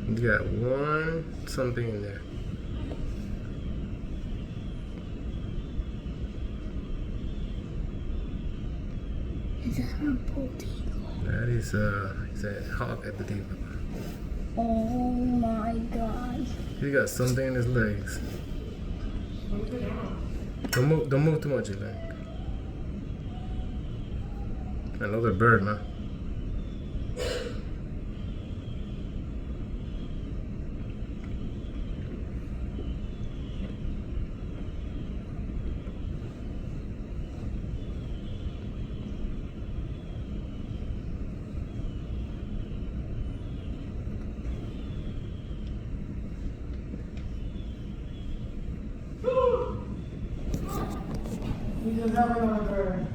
You got one something in there. Is that a bald eagle? That is a hawk at the table. Oh my god. He got something in his legs. Don't move too much, your leg. Another bird, man. He's another bird.